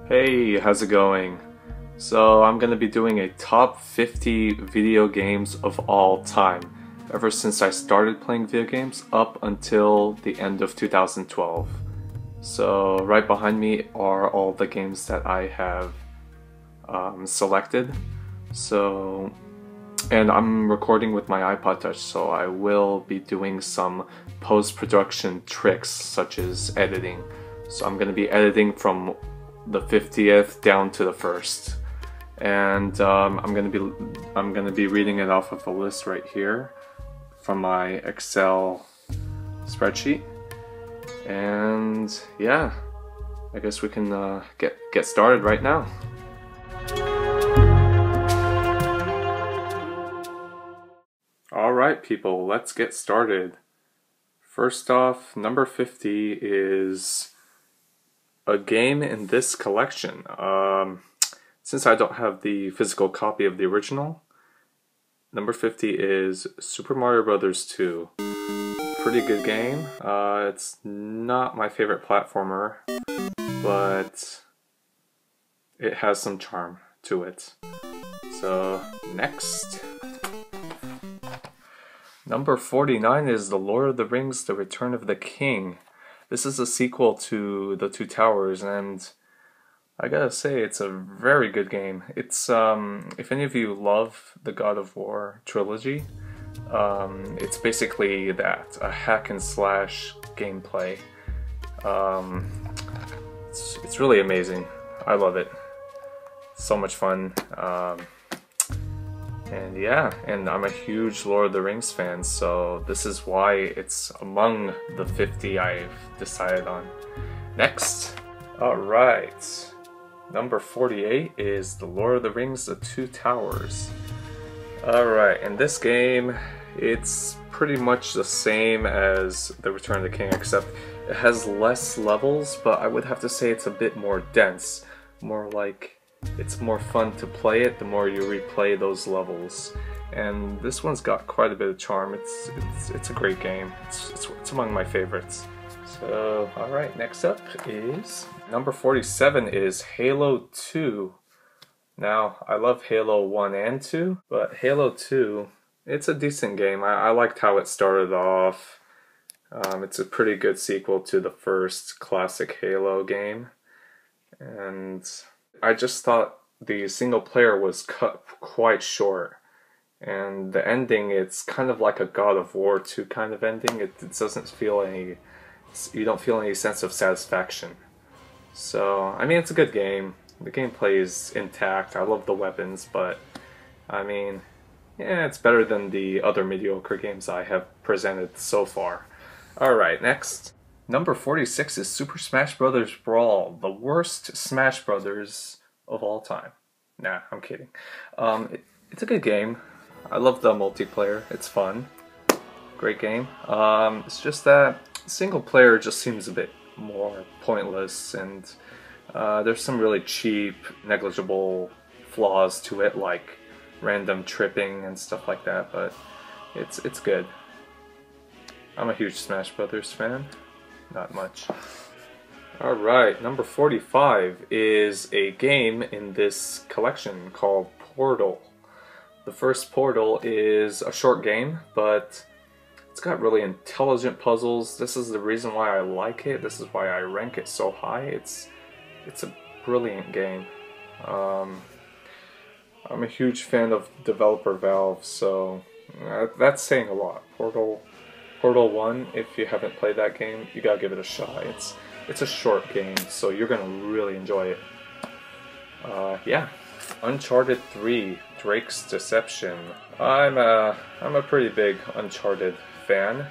Hey, how's it going? So I'm gonna be doing a top 50 video games of all time, ever since I started playing video games up until the end of 2012. So right behind me are all the games that I have selected. And I'm recording with my iPod Touch, so I will be doing some post-production tricks such as editing. So I'm gonna be editing from the 50th down to the first, and I'm gonna be reading it off of a list right here from my Excel spreadsheet. And yeah, I guess we can get started right now. Alright people, let's get started. First off, number 50 is a game in this collection. Since I don't have the physical copy of the original, number 50 is Super Mario Bros. 2. Pretty good game. It's not my favorite platformer, but it has some charm to it. So, next. Number 49 is The Lord of the Rings: The Return of the King. This is a sequel to The Two Towers, and I gotta say, it's a very good game. It's, if any of you love the God of War trilogy, it's basically that, a hack and slash gameplay. It's really amazing. I love it. So much fun. And yeah, and I'm a huge Lord of the Rings fan, so this is why it's among the 50 I've decided on. Next. Alright. Number 48 is The Lord of the Rings: The Two Towers. Alright, in this game, it's pretty much the same as The Return of the King, except it has less levels, but I would have to say it's a bit more dense. More like, it's more fun to play it the more you replay those levels. And this one's got quite a bit of charm. It's a great game. It's among my favorites. So, alright, next up is number 47 is Halo 2. Now, I love Halo 1 and 2, but Halo 2, it's a decent game. I liked how it started off. It's a pretty good sequel to the first classic Halo game. And I just thought the single player was cut quite short, and the ending, it's kind of like a God of War 2 kind of ending. It doesn't feel any, you don't feel any sense of satisfaction. So, I mean, it's a good game. The gameplay is intact. I love the weapons, but I mean, yeah, it's better than the other mediocre games I have presented so far. Alright, next. Number 46 is Super Smash Bros. Brawl, the worst Smash Brothers of all time. Nah, I'm kidding. It's a good game. I love the multiplayer. It's fun. Great game. It's just that single player just seems a bit more pointless, and there's some really cheap, negligible flaws to it, like random tripping and stuff like that, but it's good. I'm a huge Smash Brothers fan. Not much. Alright, number 45 is a game in this collection called Portal. The first Portal is a short game, but it's got really intelligent puzzles. This is the reason why I like it. This is why I rank it so high. It's a brilliant game. I'm a huge fan of developer Valve, so that's saying a lot. Portal 1, if you haven't played that game, you gotta give it a shot. It's a short game, so you're gonna really enjoy it. Yeah. Uncharted 3, Drake's Deception. I'm a pretty big Uncharted fan.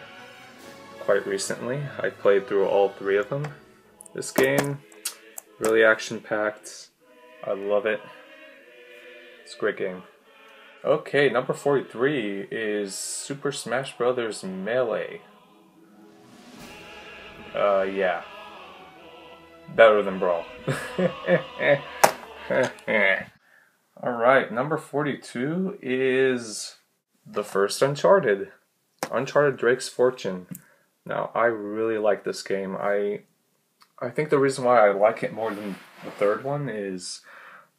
Quite recently, I played through all 3 of them. This game, really action-packed. I love it. It's a great game. Okay, number 43 is Super Smash Bros. Melee. Yeah. Better than Brawl. Alright, number 42 is the first Uncharted. Uncharted Drake's Fortune. Now, I really like this game. I I think the reason why I like it more than the third one is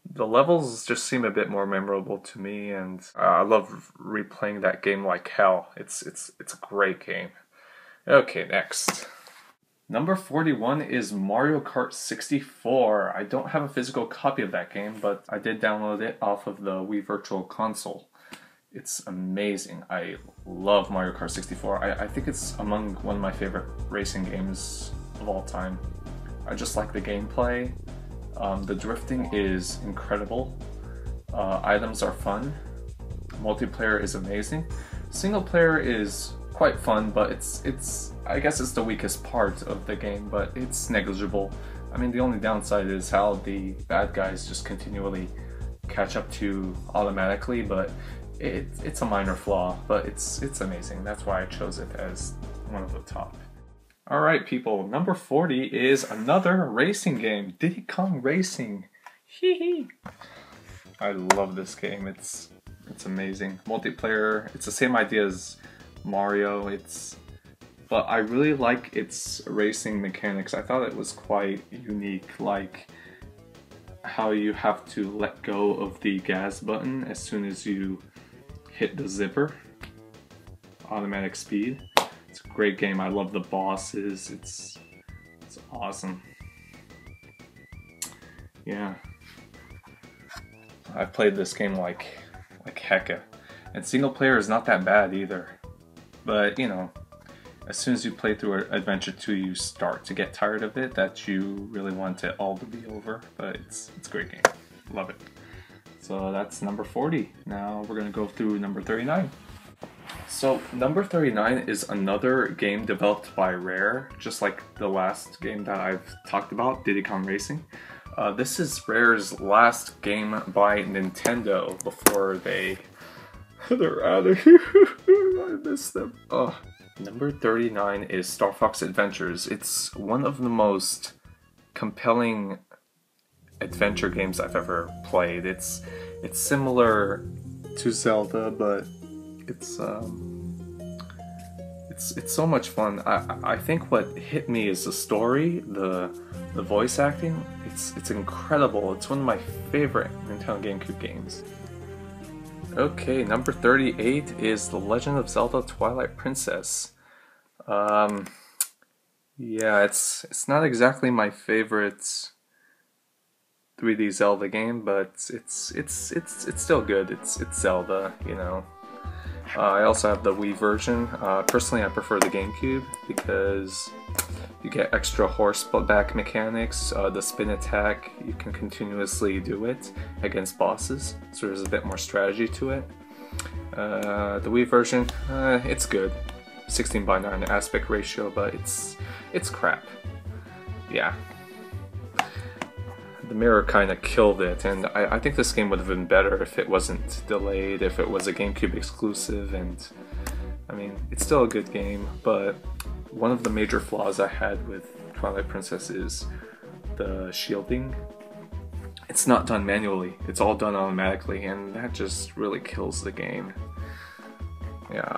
the levels just seem a bit more memorable to me, and I love replaying that game like hell. It's a great game. Okay, next. Number 41 is Mario Kart 64. I don't have a physical copy of that game, but I did download it off of the Wii Virtual Console. It's amazing. I love Mario Kart 64. I think it's among one of my favorite racing games of all time. I just like the gameplay. The drifting is incredible. Items are fun. Multiplayer is amazing. Single player is quite fun, but I guess it's the weakest part of the game, but it's negligible. I mean, the only downside is how the bad guys just continually catch up to you automatically, but it's a minor flaw, but it's amazing. That's why I chose it as one of the top. Alright people, number 40 is another racing game, Diddy Kong Racing. Hee. I love this game, it's amazing. Multiplayer, it's the same idea as Mario, but I really like its racing mechanics. I thought it was quite unique, like how you have to let go of the gas button as soon as you hit the zipper. Automatic speed. It's a great game. I love the bosses. It's awesome. Yeah. I've played this game like hecka. And single player is not that bad either. But, you know, as soon as you play through Adventure 2, you start to get tired of it, that you really want it all to be over. But it's a great game. Love it. So that's number 40. Now we're going to go through number 39. So number 39 is another game developed by Rare, just like the last game that I've talked about, Diddy Kong Racing. This is Rare's last game by Nintendo before they're out of here. I miss them. Number 39 is Star Fox Adventures. It's one of the most compelling adventure games I've ever played. It's similar to Zelda, but it's so much fun. I think what hit me is the story, the voice acting. It's incredible. It's one of my favorite Nintendo GameCube games. Okay, number 38 is The Legend of Zelda Twilight Princess. Yeah, it's not exactly my favorite 3D Zelda game, but it's still good. It's Zelda, you know. I also have the Wii version. Personally, I prefer the GameCube because you get extra horseback mechanics. The spin attack, you can continuously do it against bosses, so there's a bit more strategy to it. The Wii version, it's good. 16:9 aspect ratio, but it's crap. Yeah. The mirror kind of killed it, and I think this game would have been better if it wasn't delayed, if it was a GameCube exclusive, and I mean, it's still a good game, but one of the major flaws I had with Twilight Princess is the shielding. It's not done manually, it's all done automatically, and that just really kills the game. Yeah,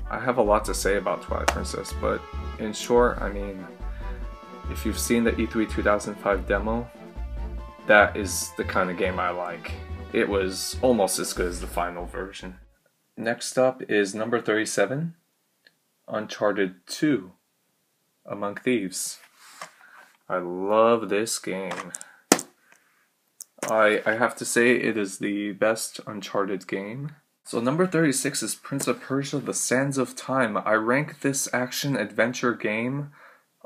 I have a lot to say about Twilight Princess, but in short, I mean, if you've seen the E3 2005 demo, that is the kind of game I like. It was almost as good as the final version. Next up is number 37, Uncharted 2, Among Thieves. I love this game. I have to say it is the best Uncharted game. So number 36 is Prince of Persia: The Sands of Time. I rank this action-adventure game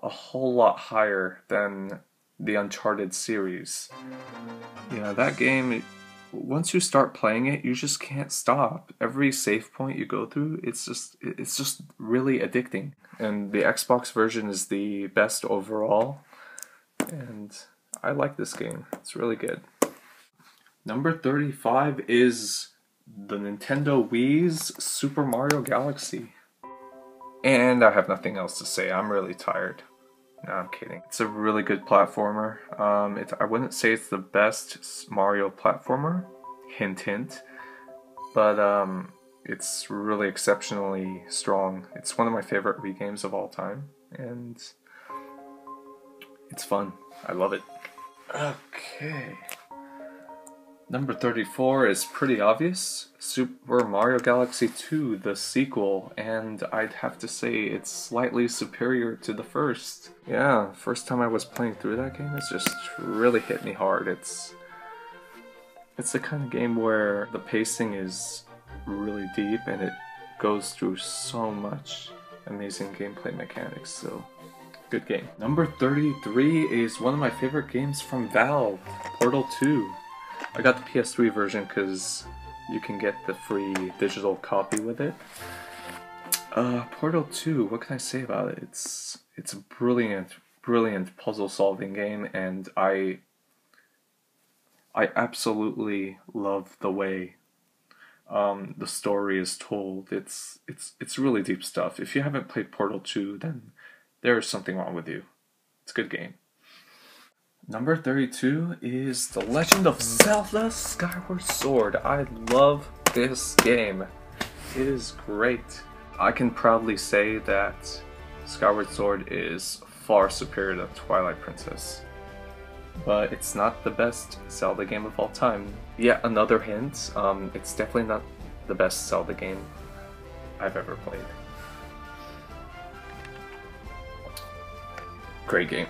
a whole lot higher than the Uncharted series. Yeah, that game, once you start playing it, you just can't stop. Every save point you go through, it's just really addicting. And the Xbox version is the best overall, and I like this game. It's really good. Number 35 is the Nintendo Wii's Super Mario Galaxy. And I have nothing else to say. I'm really tired. No, I'm kidding. It's a really good platformer. I wouldn't say it's the best Mario platformer, hint hint, but it's really exceptionally strong. It's one of my favorite Wii games of all time, and It's fun. I love it. Okay. Number 34 is pretty obvious. Super Mario Galaxy 2, the sequel, and I'd have to say it's slightly superior to the first. Yeah, first time I was playing through that game, it's just really hit me hard. It's the kind of game where the pacing is really deep and it goes through so much amazing gameplay mechanics, so good game. Number 33 is one of my favorite games from Valve, Portal 2. I got the PS3 version because you can get the free digital copy with it. Portal 2, what can I say about it? It's a brilliant puzzle solving game, and I absolutely love the way the story is told. It's really deep stuff. If you haven't played Portal 2, then there's something wrong with you. It's a good game. Number 32 is The Legend of Zelda Skyward Sword. I love this game. It is great. I can proudly say that Skyward Sword is far superior to Twilight Princess. But it's not the best Zelda game of all time. Yet another hint, it's definitely not the best Zelda game I've ever played. Great game.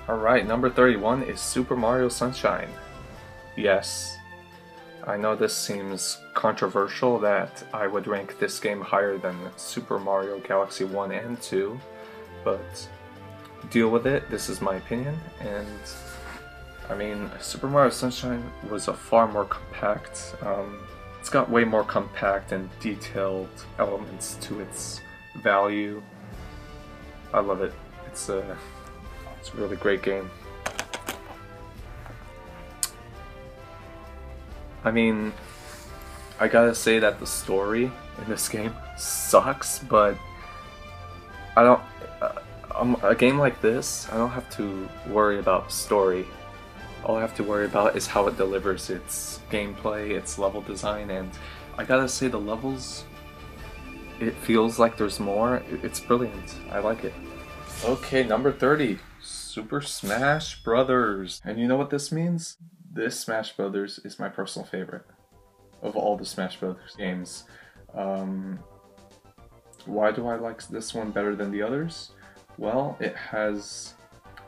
Alright, number 31 is Super Mario Sunshine. Yes, I know this seems controversial that I would rank this game higher than Super Mario Galaxy 1 and 2, but deal with it, this is my opinion, and I mean, Super Mario Sunshine was a far more compact, it's got way more compact and detailed elements to its value. I love it. It's a really great game. I mean, I gotta say that the story in this game sucks, but I don't. A game like this, I don't have to worry about story. All I have to worry about is how it delivers its gameplay, its level design, and I gotta say the levels, it feels like there's more. It's brilliant. I like it. Okay, number 30. Super Smash Brothers. And you know what this means? This Smash Brothers is my personal favorite of all the Smash Brothers games. Why do I like this one better than the others? Well, it has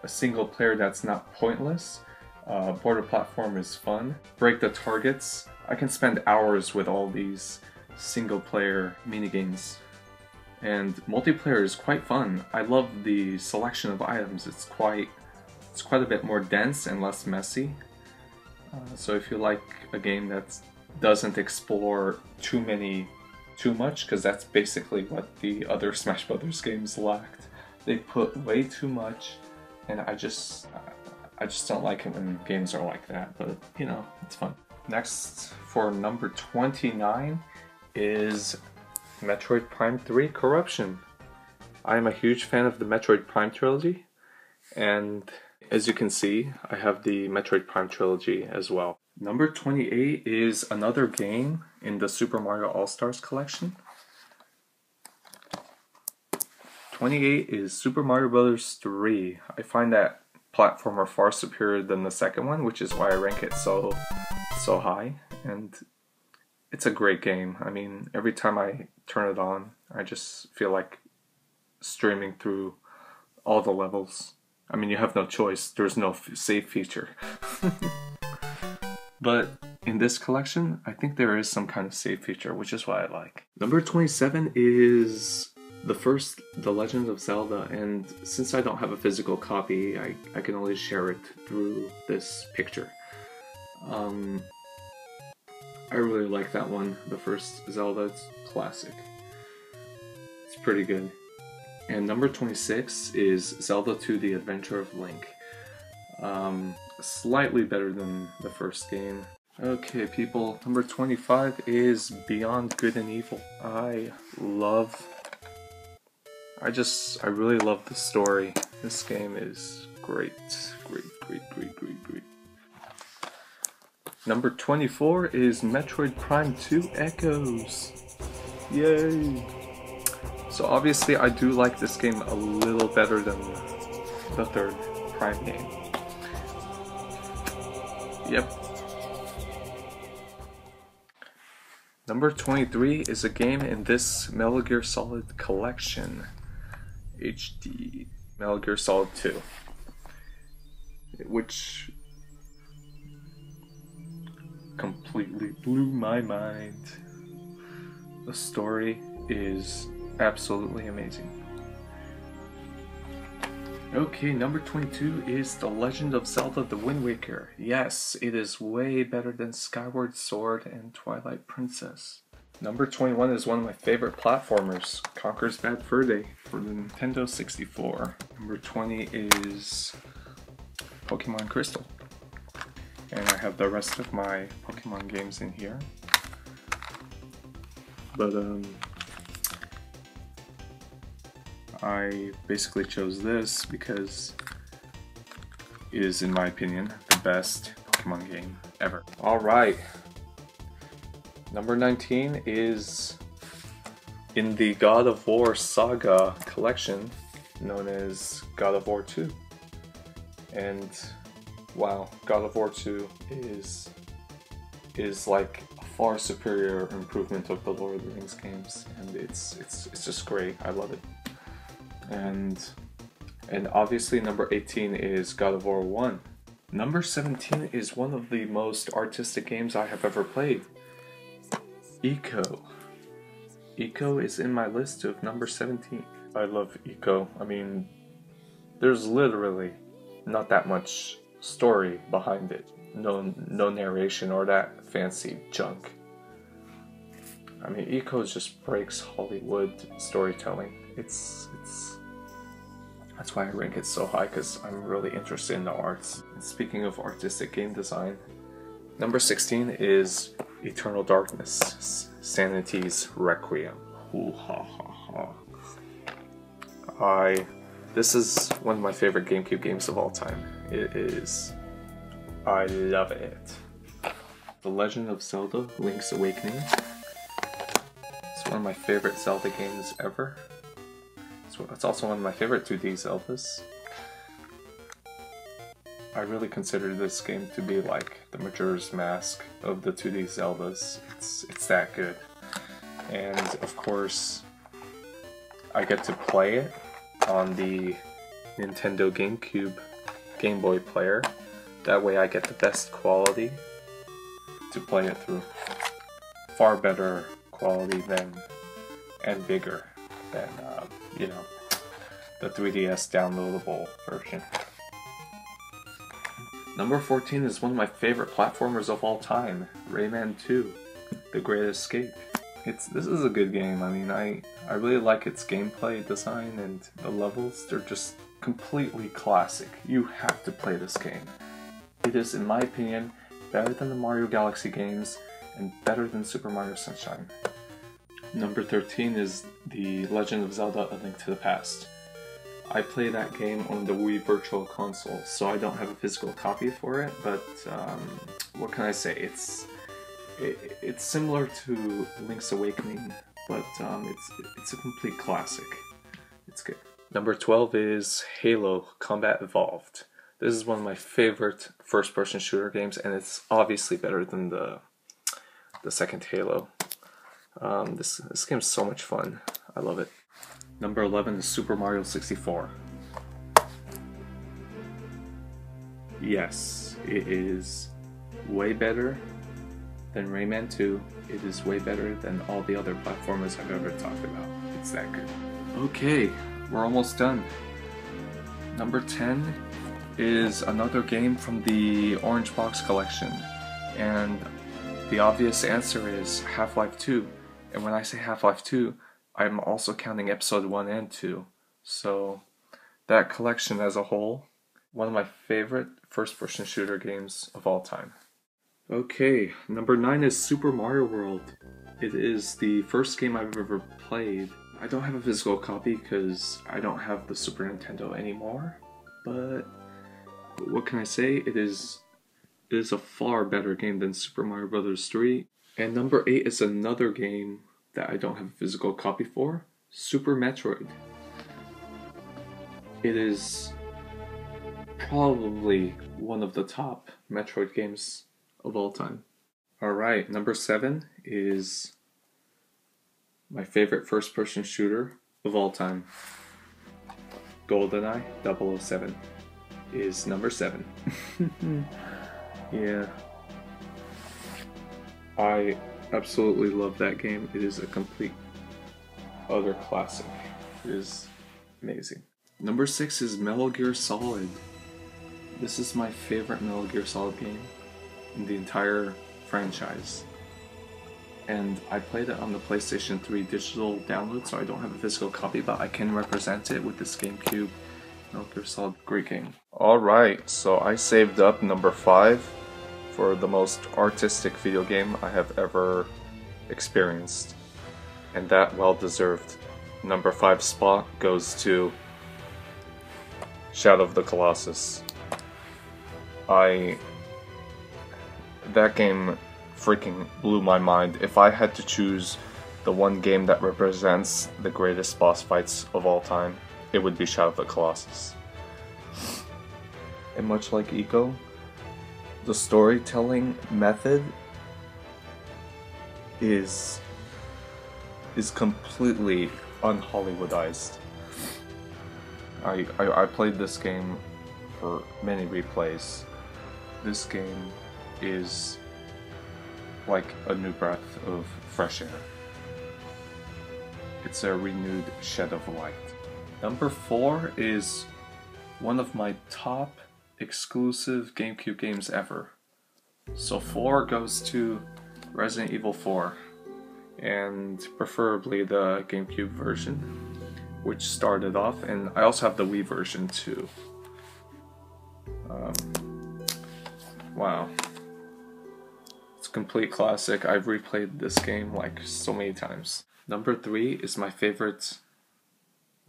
a single player that's not pointless. Border platform is fun. Break the targets. I can spend hours with all these single player minigames. And multiplayer is quite fun. I love the selection of items. It's quite a bit more dense and less messy. So if you like a game that doesn't explore too much, because that's basically what the other Smash Brothers games lacked. They put way too much, and I just don't like it when games are like that. But you know, it's fun. Next, for number 29, is Metroid Prime 3 Corruption. I am a huge fan of the Metroid Prime trilogy, and as you can see, I have the Metroid Prime trilogy as well. Number 28 is another game in the Super Mario All-Stars collection. 28 is Super Mario Bros. 3. I find that platformer far superior than the second one, which is why I rank it so high, and it's a great game. I mean, every time I turn it on, I just feel like streaming through all the levels. I mean, you have no choice. There's no save feature. But in this collection, I think there is some kind of save feature, which is what I like. Number 27 is The Legend of Zelda, and since I don't have a physical copy, I can only share it through this picture. I really like that one, the first Zelda. It's classic. It's pretty good. And number 26 is Zelda 2: The Adventure of Link. Slightly better than the first game. Okay, people, number 25 is Beyond Good and Evil. I really love the story. This game is great. Great. Number 24 is Metroid Prime 2 Echoes. Yay! So obviously I do like this game a little better than the third Prime game. Yep. Number 23 is a game in this Metal Gear Solid collection. HD Metal Gear Solid 2. Which completely blew my mind. The story is absolutely amazing. Okay, number 22 is The Legend of Zelda: The Wind Waker. Yes, it is way better than Skyward Sword and Twilight Princess. Number 21 is one of my favorite platformers, Conker's Bad Fur Day for the Nintendo 64. Number 20 is Pokemon Crystal. And I have the rest of my Pokemon games in here. But I basically chose this because it is, in my opinion, the best Pokemon game ever. Alright. Number 19 is in the God of War Saga collection, known as God of War 2. And wow, God of War 2 is like a far superior improvement of the Lord of the Rings games, and it's just great. I love it. And obviously number 18 is God of War 1. Number 17 is one of the most artistic games I have ever played. Eco. Eco is in my list of number 17. I love Eco. I mean, there's literally not that much story behind it. No narration or that fancy junk. I mean, Eco just breaks Hollywood storytelling. That's why I rank it so high, because I'm really interested in the arts. And speaking of artistic game design, number 16 is Eternal Darkness, Sanity's Requiem. Ooh, ha ha ha. This is one of my favorite GameCube games of all time. It is. I love it. The Legend of Zelda: Link's Awakening. It's one of my favorite Zelda games ever. It's also one of my favorite 2D Zeldas. I really consider this game to be like the Majora's Mask of the 2D Zeldas. It's that good. And of course, I get to play it on the Nintendo GameCube Game Boy player. That way I get the best quality to play it through. Far better quality than, and bigger than, you know, the 3DS downloadable version. Number 14 is one of my favorite platformers of all time, Rayman 2, The Great Escape. This is a good game. I mean, I really like its gameplay design, and the levels, they're just completely classic. You have to play this game. It is, in my opinion, better than the Mario Galaxy games and better than Super Mario Sunshine. Number 13 is The Legend of Zelda: A Link to the Past. I play that game on the Wii Virtual Console, so I don't have a physical copy for it, but what can I say? It's similar to Link's Awakening, but it's a complete classic. It's good. Number 12 is Halo Combat Evolved. This is one of my favorite first-person shooter games, and it's obviously better than the second Halo. This game's so much fun. I love it. Number 11 is Super Mario 64. Yes, it is way better than Rayman 2. It is way better than all the other platformers I've ever talked about. It's that good. Okay, we're almost done. Number 10 is another game from the Orange Box collection. And the obvious answer is Half-Life 2. And when I say Half-Life 2, I'm also counting episode 1 and 2. So that collection as a whole, one of my favorite first-person shooter games of all time. Okay, number 9 is Super Mario World. It is the first game I've ever played. I don't have a physical copy because I don't have the Super Nintendo anymore. But what can I say? It is a far better game than Super Mario Bros. 3. And number 8 is another game that I don't have a physical copy for, Super Metroid. It is probably one of the top Metroid games of all time. Alright, number 7 is my favorite first-person shooter of all time. Goldeneye 007 is number 7. Yeah. I absolutely love that game. It is a complete utter classic. It is amazing. Number 6 is Metal Gear Solid. This is my favorite Metal Gear Solid game in the entire franchise. And I played it on the PlayStation 3 digital download, so I don't have a physical copy, but I can represent it with this GameCube. Metal Gear Solid, great game. Alright, so I saved up number 5 for the most artistic video game I have ever experienced. And that well-deserved number 5 spot goes to Shadow of the Colossus. That game freaking blew my mind. If I had to choose the one game that represents the greatest boss fights of all time, it would be Shadow of the Colossus. And much like Eco, the storytelling method is completely un-Hollywoodized. I played this game for many replays. This game is like a new breath of fresh air. It's a renewed shed of light. Number 4 is one of my top exclusive GameCube games ever. So 4 goes to Resident Evil 4, and preferably the GameCube version, which started off, and I also have the Wii version too. Wow. It's a complete classic. I've replayed this game like so many times. Number 3 is my favorite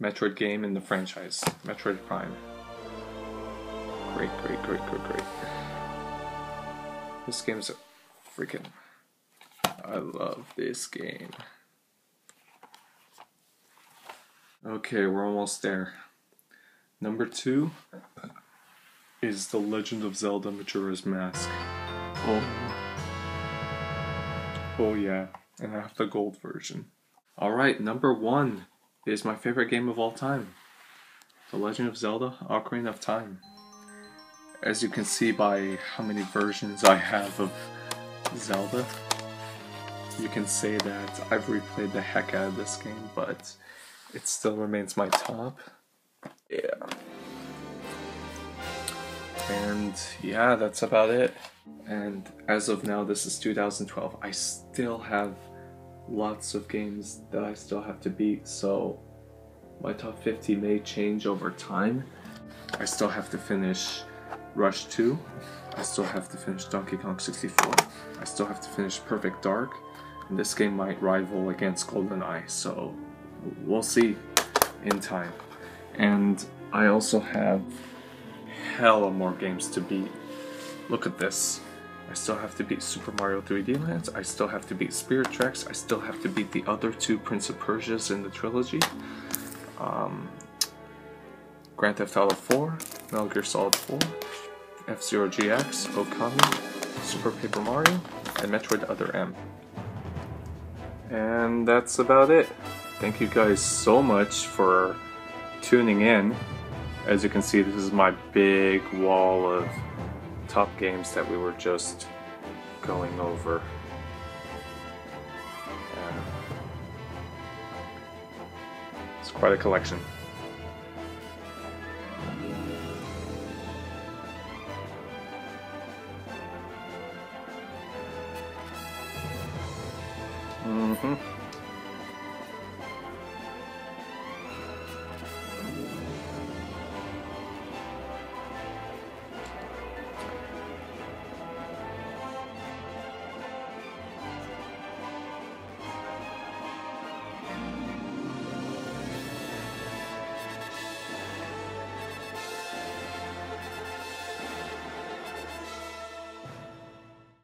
Metroid game in the franchise, Metroid Prime. Great. This game's freaking... I love this game. Okay, we're almost there. Number 2 is The Legend of Zelda Majora's Mask. Oh yeah, and I have the gold version. Alright, number 1 is my favorite game of all time. The Legend of Zelda Ocarina of Time. As you can see by how many versions I have of Zelda, you can say that I've replayed the heck out of this game, but it still remains my top. Yeah. And yeah, that's about it. And as of now, this is 2012. I still have lots of games that I still have to beat, so my top 50 may change over time. I still have to finish Rush 2. I still have to finish Donkey Kong 64. I still have to finish Perfect Dark. And this game might rival against Goldeneye, so we'll see in time. And I also have hella more games to beat. Look at this. I still have to beat Super Mario 3D Land. I still have to beat Spirit Tracks. I still have to beat the other 2 Prince of Persias in the trilogy. Grand Theft Auto 4, Metal Gear Solid 4, F-Zero GX, Okami, Super Paper Mario, and Metroid Other M. And that's about it. Thank you guys so much for tuning in. As you can see, this is my big wall of top games that we were just going over. It's quite a collection. Mm-hmm.